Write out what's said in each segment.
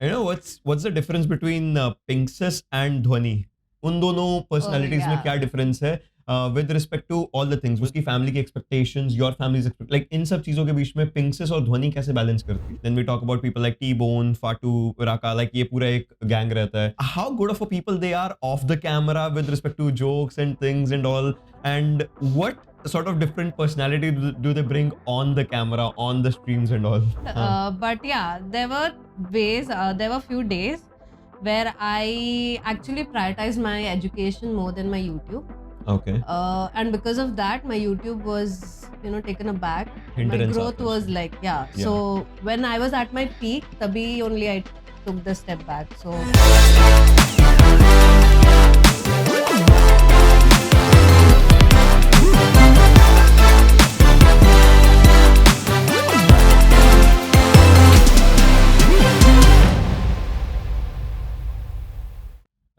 You know what's the difference between Pinksis and Dhwani? उन दोनों personalities में क्या difference है with respect to all the things? उसकी family की expectations, your family's like इन सब चीजों के बीच में Pinksis और Dhwani कैसे balance करती? Then we talk about people like T-Bone, Fatu, Raka, like ये पूरा एक gang रहता है. How good of a people they are off the camera with respect to jokes and things and all, and what sort of different personality do they bring on the camera, on the streams and all? But yeah, there were few days where I actually prioritized my education more than my YouTube. Okay. And because of that, my YouTube was, taken aback. My growth was like, yeah. So when I was at my peak, tabhi only I took the step back. So.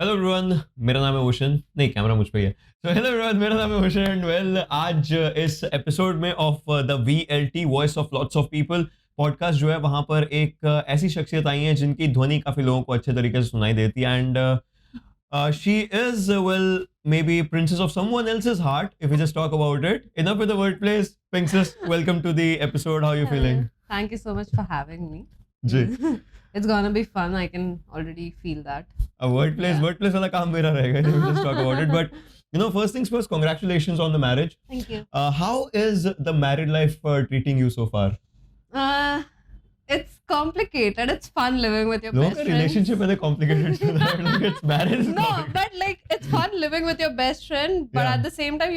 Hello everyone, मेरा नाम है ocean. नहीं, camera मुझ पे ही है. So hello everyone, मेरा नाम है ओशन एंड वेल आज इस एपिसोड में of the VLT voice of lots of people podcast जो है वहां पर एक ऐसी शख्सियत आई है जिनकी ध्वनि काफी लोगों को अच्छे तरीके से सुनाई देती है and she is well may be princess of someone else's heart if we just talk about it. Enough with the word place. पिंकसिस, welcome to the episode. How you feeling? Thank you so much for having me. जी. It's gonna be fun. I can already feel that. A word place वाला काम मेरा रहेगा. Just talk about it. But first things first, congratulations on the marriage. Thank you. How is the married life treating you so far? It's complicated. It's fun living with your No, best friend. relationship is complicated. Like it's marriage. No, but like it's fun living with your best friend. But Yeah. at the same time,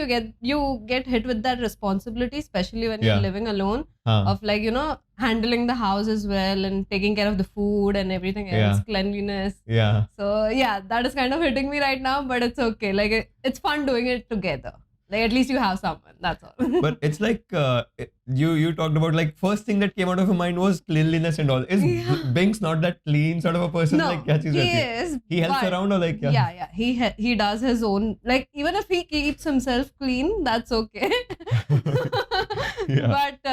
you get hit with that responsibility, especially when Yeah. you're living alone. Of like handling the house as well and taking care of the food and everything else, Yeah. cleanliness. Yeah. So yeah, that is kind of hitting me right now. But it's okay. Like it's fun doing it together. Like at least you have someone. That's all. But it's like you talked about like first thing that came out of your mind was cleanliness and all. Is Binks not that clean sort of a person? No, like क्या चीज़ he रहती है? is. He helps but- around or like क्या? Yeah. He does his own. Like even if he keeps himself clean, that's okay. Yeah. But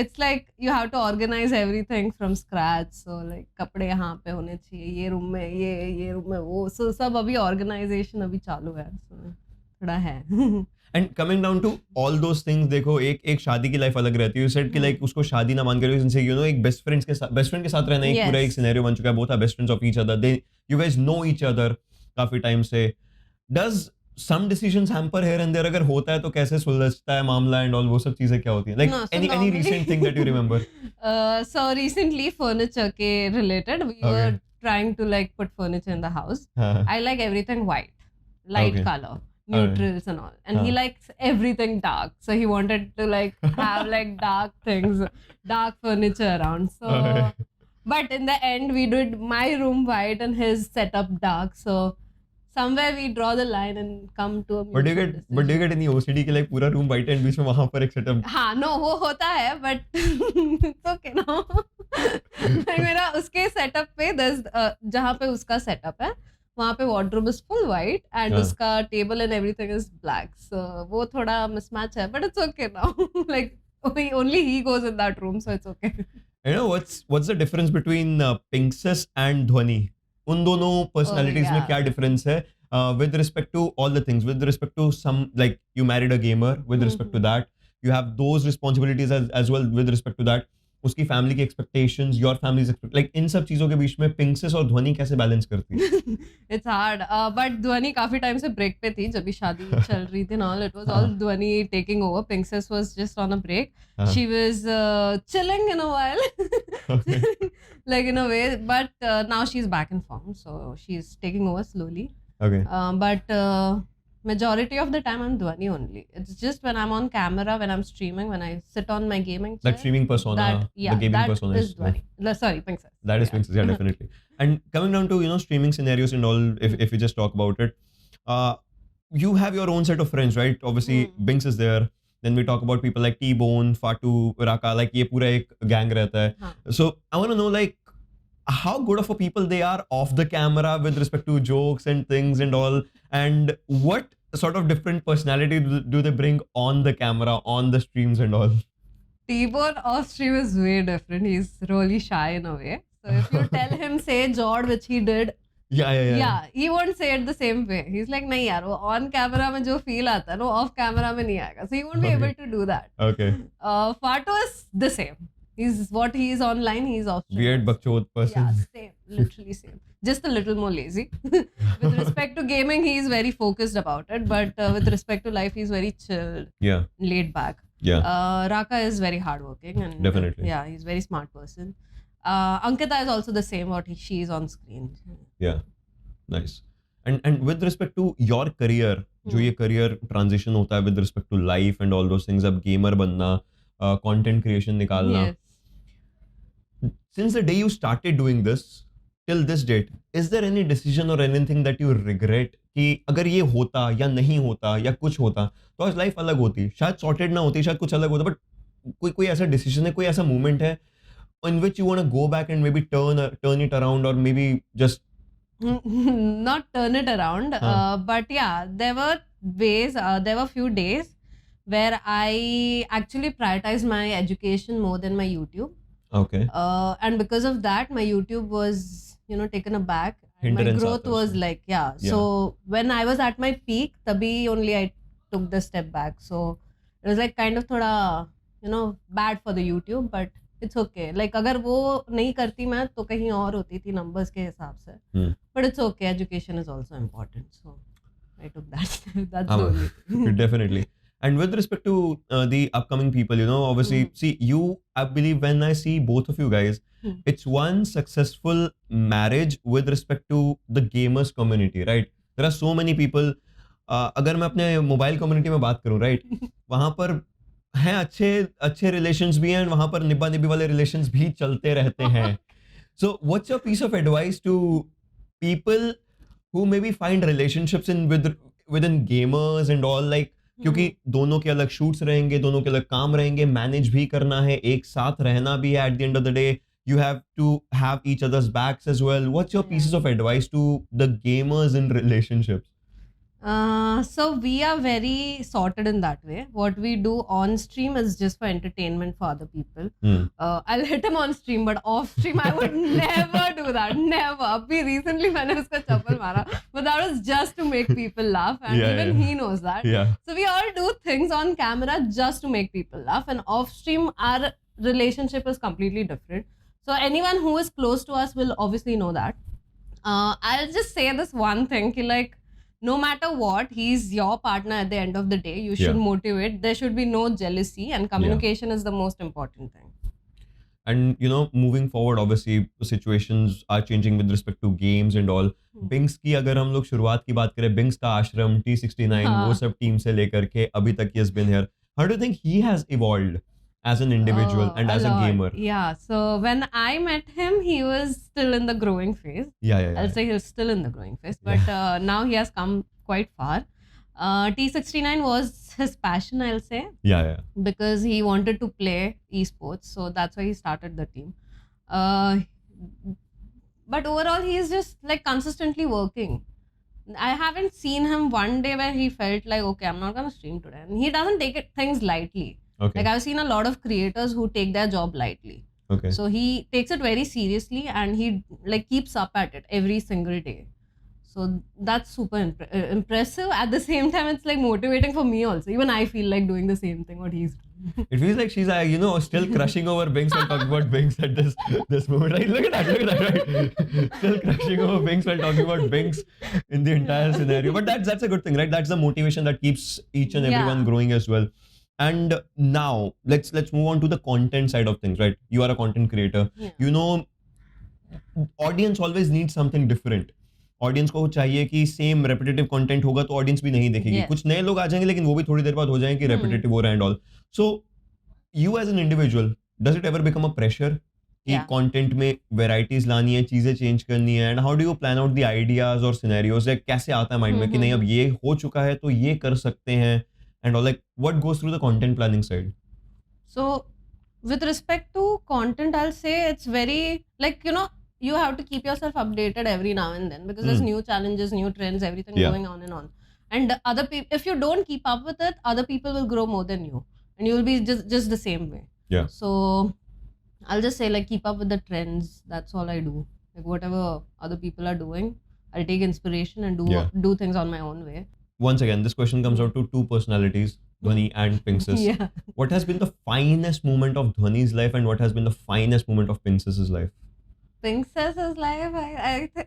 it's like you have to organize everything from scratch. So like कपड़े यहाँ पे होने चाहिए, ये room में ये room में वो. So सब अभी organization अभी चालू है. So थोड़ा है. And coming down to all those things, देखो एक शादी की लाइफ अलग रहती है. यू सेड कि लाइक उसको शादी ना मान कर से एक बेस्ट फ्रेंड के साथ रहना एक पूरा एक सिनेरियो बन चुका है. Both are best friends of each other. They you guys know each other काफी टाइम से. Does some decisions hamper here and there? अगर होता है तो कैसे सुलझता है मामला एंड ऑल, वो सब चीजें क्या होती हैं? Like any recent thing that you remember? So recently furniture के related we were trying to like put furniture in the house. I like everything white, light color, neutrals and all, and he likes everything dark, so he wanted to like have like dark things, dark furniture around. So but in the end we did my room white and his setup dark, so somewhere we draw the line and come to a But do mutual you get any OCD के like पूरा room white and बीच में वहां पर एक setup? हाँ, no, वो होता है, but it's okay now. like मेरा उसके सेटअप पे जहाँ पे उसका सेटअप है वहाँ पे wardrobe is full white and उसका table and everything is black, so वो थोड़ा mismatch है, but it's okay now. like only he goes in that room, so it's okay. You know what's the difference between Pinksis and Dhwani? उन दोनों personalities में क्या difference है with respect to all the things? With respect to some, like you married a gamer, with respect to that you have those responsibilities as well with respect to that. उसकी family की expectations, your families like in सब चीजों के बीच में पिंकसिस और ध्वनि कैसे balance करती है? It's hard, but ध्वनि काफी टाइम से ब्रेक पे थी जब भी शादी चल रही थी ना. It was all ध्वनि taking over. Pinksis was just on a break. She was chilling in a while, like in a way, but now she's back in form, so she's taking over slowly. Okay. But majority of the time I'm Dhwani only. It's just when I'm on camera, when I'm streaming, when I sit on my gaming chair. That streaming persona, the gaming persona is Dhwani. Sorry, Pinksis. That is Pinksis, yeah, definitely. And coming down to streaming scenarios and all, if we just talk about it, you have your own set of friends, right? Obviously, Binks is there. Then we talk about people like T-Bone, Fatu, Raka, like ये पूरा एक gang रहता है. So I want to know like how good of a people they are off the camera with respect to jokes and things and all, and what sort of different personality do they bring on the camera, on the streams and all? T-Bone off stream is way different. He's really shy in a way. So if you tell him say Jord, which he did, yeah, he won't say it the same way. He's like, नहीं यार, वो on camera में जो feel आता है, वो off camera में नहीं आएगा. So he won't be able to do that. Okay. Fatu is the same. He's what he is online, he's off. Weird bakchod person. Yeah, same, literally same. Just a little more lazy. With respect to gaming, he's very focused about it, but with respect to life, he's very chilled. Yeah. Laid back. Yeah. Raka is very hardworking and definitely. Yeah, he's a very smart person. Ankita is also the same what she is on screen. Yeah, nice. And with respect to your career, जो ये career transition होता है with respect to life and all those things, अब gamer बनना, content creation निकालना. Yes. Since the day you started doing this till this date, is there any decision or anything that you regret कि अगर ये होता या नहीं होता या कुछ होता तो आज लाइफ अलग होती, शायद sorted ना होती, शायद कुछ अलग होता, but कोई ऐसा decision है, कोई ऐसा moment है in which you want to go back and maybe turn it around or maybe just not turn it around, but yeah, there were ways, there were few days where I actually prioritized my education more than my YouTube. Okay. And because of that, my YouTube was, taken aback. My growth was like, yeah. So when I was at my peak, tabhi only I took the step back. So it was like kind of thoda, bad for the YouTube, but it's okay. Like अगर वो नहीं करती मैं तो कहीं और होती थी numbers के हिसाब से. But it's okay. Education is also important. So I took that. That's the only thing. Definitely. And with respect to the upcoming people, obviously, see, I believe when I see both of you guys, it's one successful marriage with respect to the gamers community, right? There are so many people. अगर मैं अपने mobile community में बात करूं, right? वहाँ पर हैं अच्छे रिलेशंस भी हैं, वहाँ पर निब्बा निब्बी वाले रिलेशंस भी चलते रहते हैं. So what's your piece of advice to people who maybe find relationships within gamers and all, like, क्योंकि दोनों के अलग शूट्स रहेंगे, दोनों के अलग काम रहेंगे, मैनेज भी करना है, एक साथ रहना भी है. At the end of the day you have to have each other's backs as well. What's your pieces of advice to the gamers in relationships? So we are very sorted in that way. What we do on stream is just for entertainment for other people. I'll hit him on stream, but off stream I would never do that. Never. Abhi recently मैंने उसको चप्पल मारा, but that was just to make people laugh, and even he knows that. So we all do things on camera just to make people laugh, and off stream our relationship is completely different. So anyone who is close to us will obviously know that. I'll just say this one thing, ki like, no matter what, he's your partner at the end of the day. You should motivate. There should be no jealousy, and communication is the most important thing. And moving forward, obviously situations are changing with respect to games and all. Binks की अगर हम लोग शुरुआत की बात करें, Binks का आश्रम, T69, वो सब टीम से लेकर के अभी तक he has been here. How do you think he has evolved as an individual and as a gamer? Yeah, so when I met him, he was still in the growing phase. I'll say he's still in the growing phase, but now he has come quite far. T69 was his passion, I'll say. Because he wanted to play esports, so that's why he started the team. But overall, he is just like consistently working. I haven't seen him one day where he felt like, okay, I'm not gonna stream today. And he doesn't take things lightly. Like I've seen a lot of creators who take their job lightly. So he takes it very seriously, and he like keeps up at it every single day. So that's super impressive. At the same time, it's like motivating for me also. Even I feel like doing the same thing what he's doing. It feels like she's still crushing over Binks while talking about Binks at this moment. Right? Look at that, right? Still crushing over Binks while talking about Binks in the entire scenario. But that's a good thing, right? That's the motivation that keeps each and everyone growing as well. And now let's move on to the content side of things, right? You are a content creator. Audience always needs something different. Audience को चाहिए कि same repetitive content होगा तो audience भी नहीं देखेगी. कुछ नए लोग आ जाएंगे लेकिन वो भी थोड़ी देर बाद हो जाएंगे कि रेपिटेटिव हो रहा है and all. So you as an individual, does it ever become a pressure कि कंटेंट में वैरायटीज लानी है, चीजें चेंज करनी है, and how do you plan out the ideas और सिनेरियोज? कैसे आता है माइंड में कि नहीं अब ये हो चुका है तो ये कर सकते हैं, and all, like what goes through the content planning side? So with respect to content, I'll say it's very like, you have to keep yourself updated every now and then because there's new challenges, new trends, everything going on and on. And other people, if you don't keep up with it, other people will grow more than you, and you will be just the same way. So I'll just say like keep up with the trends. That's all I do. Like whatever other people are doing, I'll take inspiration and do things on my own way. Once again, this question comes out to two personalities, Dhwani and Pinks's. Yeah. What has been the finest moment of Dhwani's life and what has been the finest moment of Pinks's life? Pinks's life,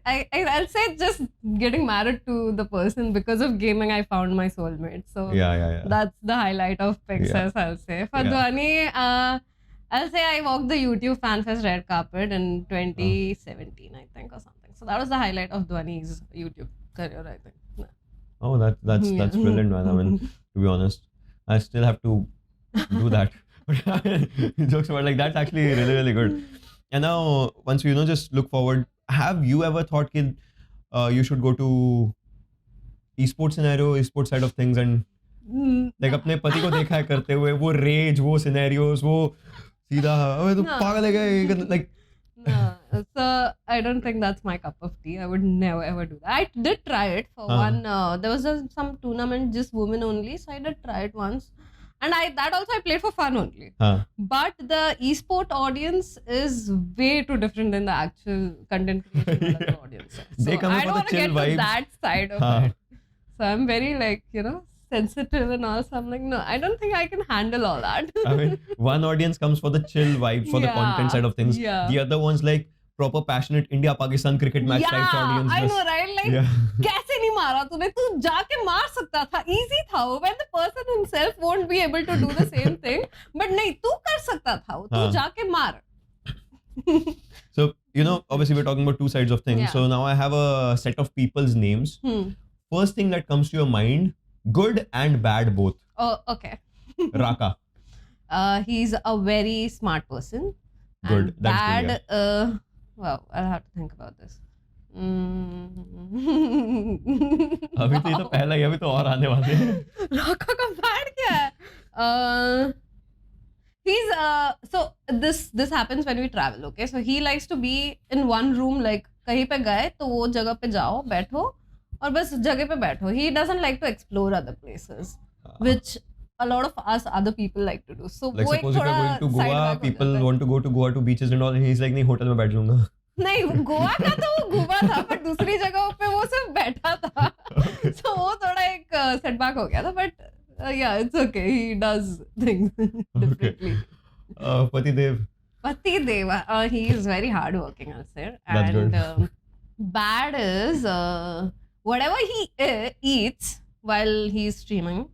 I'll say just getting married to the person because of gaming. I found my soulmate. So Yeah. that's the highlight of Pinks's. I'll say for Dhwani, I'll say I walked the YouTube FanFest red carpet in 2017, I think, or something. So that was the highlight of Dhwani's YouTube career, I think. Yeah. Oh, that's brilliant, man. I mean, to be honest, I still have to do that. Jokes about like that's actually really good. And now, once you just look forward, have you ever thought that you should go to esports scenario, esports side of things, and like अपने पति को देखा है करते हुए वो rage, वो scenarios, वो सीधा अबे तू पागल है क्या like. No, so I don't think that's my cup of tea. I would never ever do that. I did try it for one. There was some tournament just women only, so I did try it once, and I played for fun only. But the esport audience is way too different than the actual content creation audience. So I don't want to get to that side of it. So I'm very sensitive and all. So I'm like, no, I don't think I can handle all that. I mean, one audience comes for the chill vibe, for the content side of things. Yeah. The other one's like proper passionate India-Pakistan cricket match type audience. I know, right? Like, कैसे नहीं मारा तूने? तू जाके मार सकता था. Easy था वो. When the person himself won't be able to do the same thing. But नहीं, तू कर सकता था. तू जाके मार. So, obviously we're talking about two sides of things. So now I have a set of people's names. First thing that comes to your mind, good and bad both. Oh, okay. Raka. He's a very smart person. Good. And that's bad, good. Well, I'll have to think about this. अभी तो ये तो पहला ही, अभी तो और आने वाले हैं. Raka का bad क्या है? He's so this happens when we travel, okay? So he likes to be in one room, like कहीं पे गए तो वो जगह पे जाओ, बैठो और बस जगह पे बैठो. He doesn't like to explore other places, which a lot of us other people like to do. So like suppose if you're going to Goa, people want to go to Goa to beaches and all, and he's like नहीं hotel में बैठ लूंगा. नहीं, गोवा का तो वो गोवा था, पर दूसरी जगहों पे वो सिर्फ बैठा था. So वो थोड़ा एक setback हो गया था, but yeah, it's okay. He does things differently. Patidev, he is very hardworking, I'll say. That's and bad is whatever he eats while he's streaming,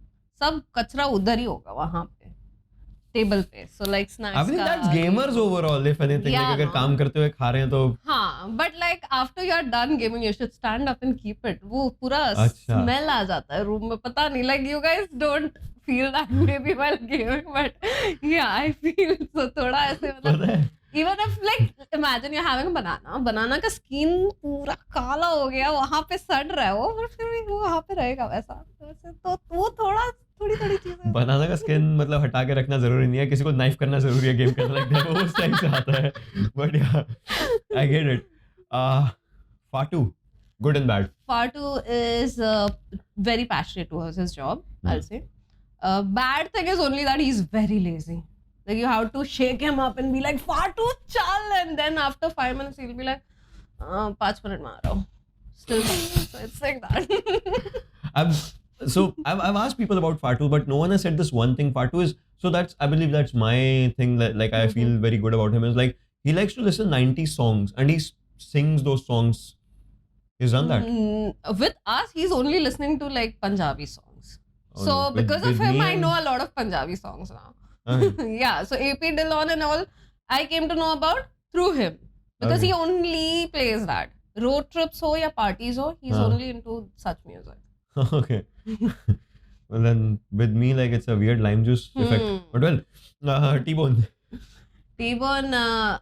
सब कचरा उधर ही होगा वहाँ पे टेबल पे. So like snacks. I think that's gamers overall, if anything. Yeah, like अगर काम करते हुए खा रहे हैं तो. हाँ, but like after you're done gaming, you should stand up and keep it. वो पूरा smell आ जाता है रूम में. पता नहीं, like you guys don't feel that maybe while gaming, but yeah, I feel so. थोड़ा ऐसे मतलब. Even if like imagine you're having a banana का skin पूरा काला हो गया, वहाँ पे सड़ रहा है वो, फिर भी वो वहाँ पे रहेगा वैसा. तो वो थोड़ी चीजें. बनाना का स्किन मतलब हटा के रखना जरूरी नहीं है, किसी को नाइफ करना जरूरी है गेम करने लगता है, वो उस टाइम से आता है. But yeah, I get it. Fatu, good and bad. Fatu is very passionate towards his job, I'll say. Bad thing is only that he's very lazy. Like you have to shake him up and be like, Fatu, chal, and then after 5 minutes he'll be like, 5 minutes maa raha hu. Still, so it's like that. I've asked people about Fatu, but no one has said this one thing. Fatu is, so I believe that's my thing that like I feel very good about him is like he likes to listen 90s songs and he sings those songs. He's done that. With us, he's only listening to like Punjabi songs. Oh, so no. because of him, I know a lot of Punjabi songs now. Yeah, so AP Dillon and all, I came to know about through him because he only plays that. Road trips ho ya parties ho, he's only into such music. Okay. Well then, with me, like it's a weird lime juice effect. But well, T-Bone. T-Bone,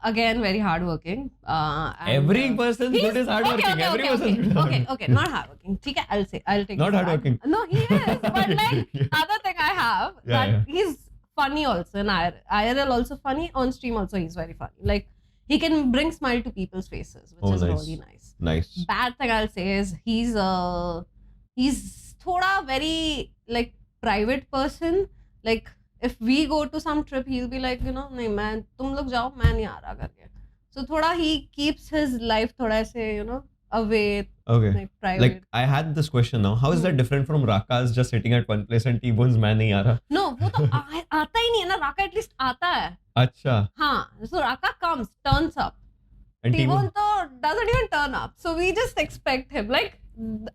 again, very hardworking. Every person good is hardworking. Every person good is hardworking. Okay, not hardworking. I'll take not hardworking. No, he is. But like, other thing I have, that he's funny also in IRL also funny, on stream also he's very funny. Like, he can bring smile to people's faces, which is really nice. Nice. Bad thing I'll say is he's thoda very like private person. Like if we go to some trip, he'll be like, you know, नहीं मैं तुम लोग जाओ, मैं नहीं आ रहा करके. So थोड़ा he keeps his life थोड़ा ऐसे, you know, away, Okay. like private. Like I had this question now. How is that different from Raka's just sitting at one place and T-Bone's मैं नहीं आ रहा? No, वो तो आता ही नहीं है ना. Raka at least आता है. अच्छा. हाँ, so Raka comes, turns up. And T-Bone तो doesn't even turn up. So we just expect him. Like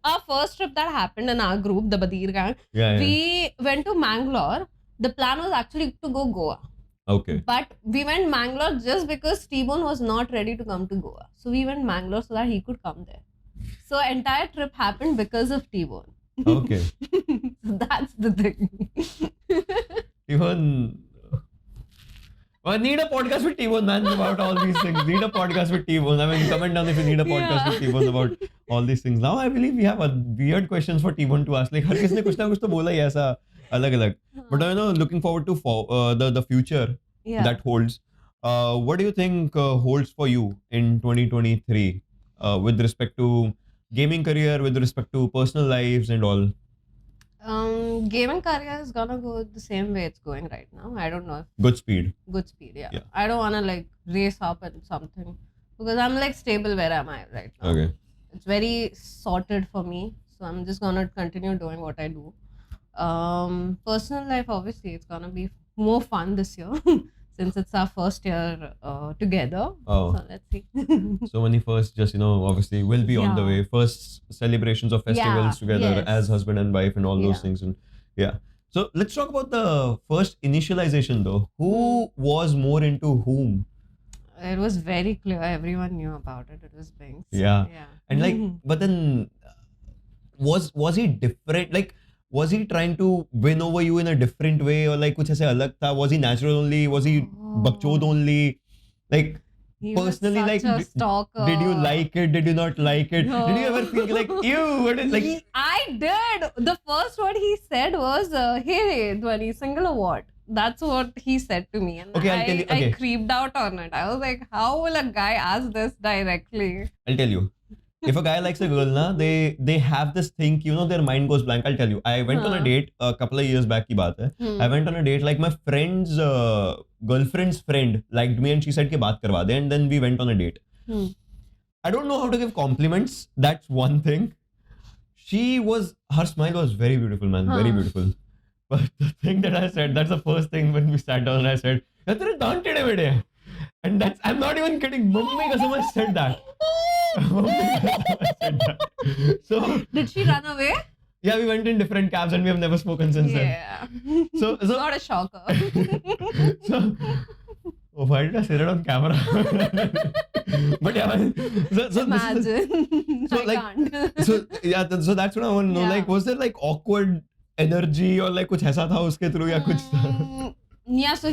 our first trip that happened in our group, the Badir gang, we went to Mangalore. The plan was actually to go Goa. Okay. But we went Mangalore just because T-Bone was not ready to come to Goa. So we went Mangalore so that he could come there. So entire trip happened because of T-Bone. Okay. So that's the thing. T-Bone. I need a podcast with T-Bone, man, about all these things. Need a podcast with T-Bone. I mean, comment down if you need a podcast with T-Bone about all these things. Now I believe we have a weird questions for T-Bone to ask. Like, हर किसी ने कुछ ना कुछ तो बोला ही ऐसा अलग-अलग. But you know, looking forward to the future that holds. What do you think holds for you in 2023 with respect to gaming career, with respect to personal lives and all? Gaming career is gonna go the same way it's going right now. I don't know if Good speed. Good speed, yeah. I don't wanna like race up and something because I'm like stable where am I right now. Okay. It's very sorted for me, so I'm just gonna continue doing what I do. Personal life, obviously, it's gonna be more fun this year since it's our first year together. Oh. So let's see. So when you first just, you know, obviously will be on the way. First celebrations of festivals together as husband and wife and all those things. And so let's talk about the first initialization though. Who was more into whom? It was very clear. Everyone knew about it. It was Binks. Yeah. And like, but then was he different? Like, was he trying to win over you in a different way or like कुछ ऐसे अलग था? Was he natural only? Was he bakchod only? Like he personally, was like such a stalker. Did you like it? Did you not like it? No. Did you ever feel like ew? What is like? I did. The first word he said was, "Hey, Dhwani, single or what?" That's what he said to me, and Okay, I'll tell you. Okay. I creeped out on it. I was like, "How will a guy ask this directly?" I'll tell you. If a guy likes a girl, na, they have this thing, you know, their mind goes blank. I'll tell you. I went on a date a couple of years back. Ki baat hai. I went on a date. Like my friend's girlfriend's friend liked me, and she said, "Ke baat karwa de." And then we went on a date. I don't know how to give compliments. That's one thing. Her smile was very beautiful, man. Very beautiful. But the thing that I said, that's the first thing when we sat down and I said, "Tere daan tede bede hain." And I'm not even kidding. Mummy kasam I said that. So did she run away? Yeah, we went in different cabs and we have never spoken since then. So not a shocker. Oh, why did I say that on camera? But yeah, so imagine. So like, can't. So that's what I want to know. Like, was there like awkward energy or like कुछ ऐसा था उसके through या कुछ? Yeah, so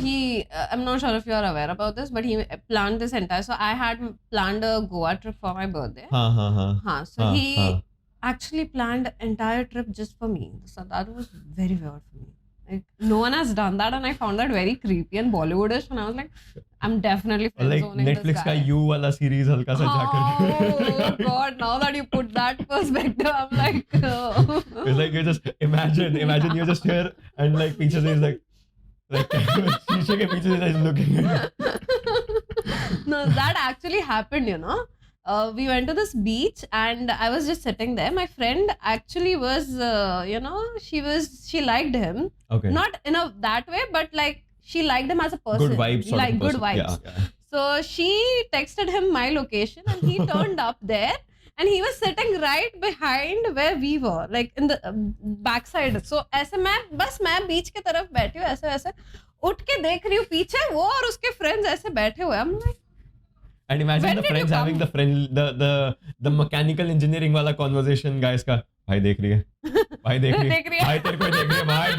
I'm not sure if you're aware about this, but he planned this entire. So I had planned a Goa trip for my birthday. So he actually planned entire trip just for me. So that was very weird for me. Like no one has done that, and I found that very creepy and Bollywoodish. And I was like, I'm definitely friend-zoning like Netflix this guy. का You वाला series हल्का सा Oh God! Now that you put that perspective, I'm like, oh. It's like you just imagine you're just here and like picture is like शीशे के पीछे is looking at you. No, that actually happened, you know. We went to this beach and I was just sitting there. My friend actually was, she liked him. Okay. Not in that way, but like she liked him as a person. Good vibes. Like good vibes. Yeah. So she texted him my location and he turned up there. And he was sitting right behind where we were, like in the backside. So ऐसे मैं बीच के तरफ बैठी हूँ ऐसे वैसे उठ के देख रही हूँ पीछे वो और उसके friends ऐसे बैठे हुए. I'm like, and imagine the friends having the mechanical engineering वाला conversation guys का भाई देख रही है भाई भाई तेरे को देख रही है भाई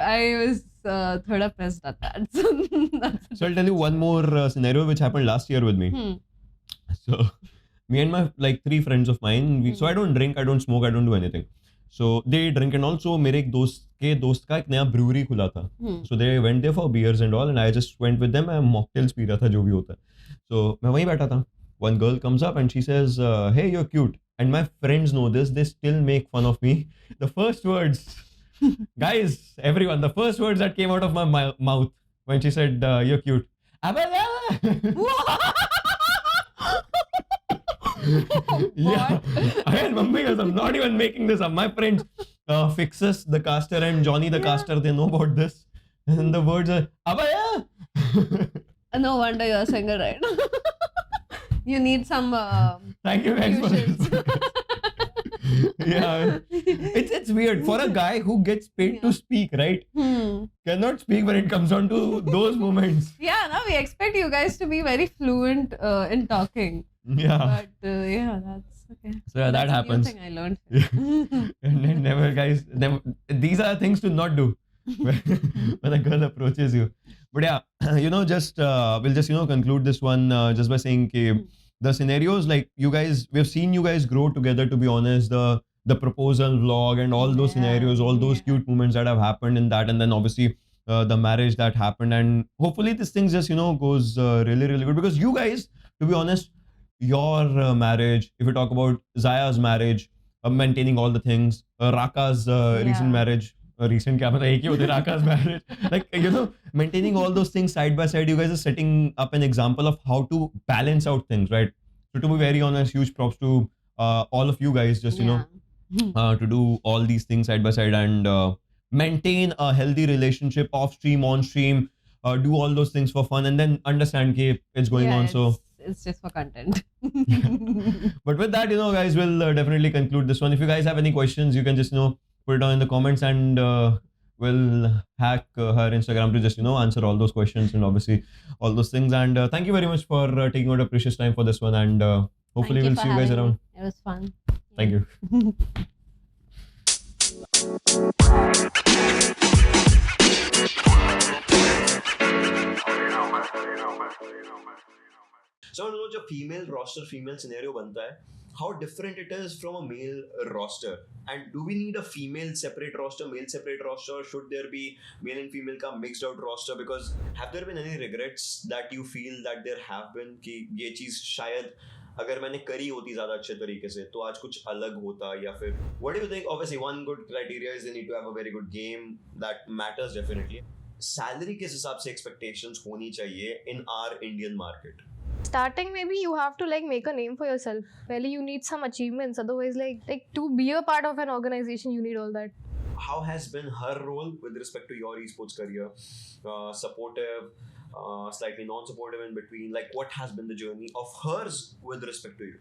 I was thoda pissed at that. So I'll tell you one more scenario which happened last year with me. So me and my like 3 friends of mine, so I don't drink, I don't smoke, I don't do anything. So they drink and also मेरे एक दोस्त का एक नया brewery खुला था. So they went there for beers and all and I just went with them and mocktails P रहा था जो भी होता है. So मैं वहीं बैठा था. One girl comes up and she says, "Hey, you're cute." and my friends know this, they still make fun of me. The first words, guys, everyone, the first words that came out of my mouth when she said, "You're cute." Yeah, again, mummy, I'm not even making this up. My friends, Fixes the caster and Johnny the caster, they know about this. And the words are Abaya. No wonder you're single, right? You need some Thank you guys tuitions. for Yeah, it's weird for a guy who gets paid to speak, right? Cannot speak when it comes down to those moments. Yeah, no, we expect you guys to be very fluent in talking. Yeah. But yeah, that's okay. So yeah, that That's happens. a new thing I learned. And then never, guys. Never, these are things to not do when a girl approaches you. But yeah, just we'll just conclude this one just by saying the scenarios, like you guys, we've seen you guys grow together. To be honest, the proposal vlog and all those scenarios, all those cute moments that have happened in that, and then obviously the marriage that happened, and hopefully this thing just goes really really good, because you guys, to be honest, your marriage, if you talk about Zaya's marriage, maintaining all the things, Raka's recent marriage, recent kya pata, ek hi hote, Raka's marriage, like maintaining all those things side by side, you guys are setting up an example of how to balance out things, right? So to be very honest, huge props to all of you guys, just to do all these things side by side and maintain a healthy relationship off stream, on stream, do all those things for fun, and then understand that it's going on. So it's just for content. But with that, guys, we'll definitely conclude this one. If you guys have any questions, you can just put it down in the comments, and we'll hack her Instagram to just answer all those questions and obviously all those things. And thank you very much for taking out a precious time for this one, and hopefully we'll see you guys around. It was fun. Thank you. So जो female roster, female scenario बनता है, how different it is from a male roster, and do we need a female separate roster, male separate roster, or should there be male and female का mixed out roster? Because have there been any regrets that you feel that there have been कि ये चीज शायद अगर मैंने करी होती ज़्यादा अच्छे तरीके से तो आज कुछ अलग होता, या फिर what do you think? Obviously one good criteria is they need to have a very good game, that matters definitely. Salary किस हिसाब से expectations होनी चाहिए in our Indian market? Starting, maybe you have to make a name for yourself. Really, you need some achievements. Otherwise, to be a part of an organization, you need all that. How has been her role with respect to your esports career? Supportive, slightly non-supportive in between. Like, what has been the journey of hers with respect to you?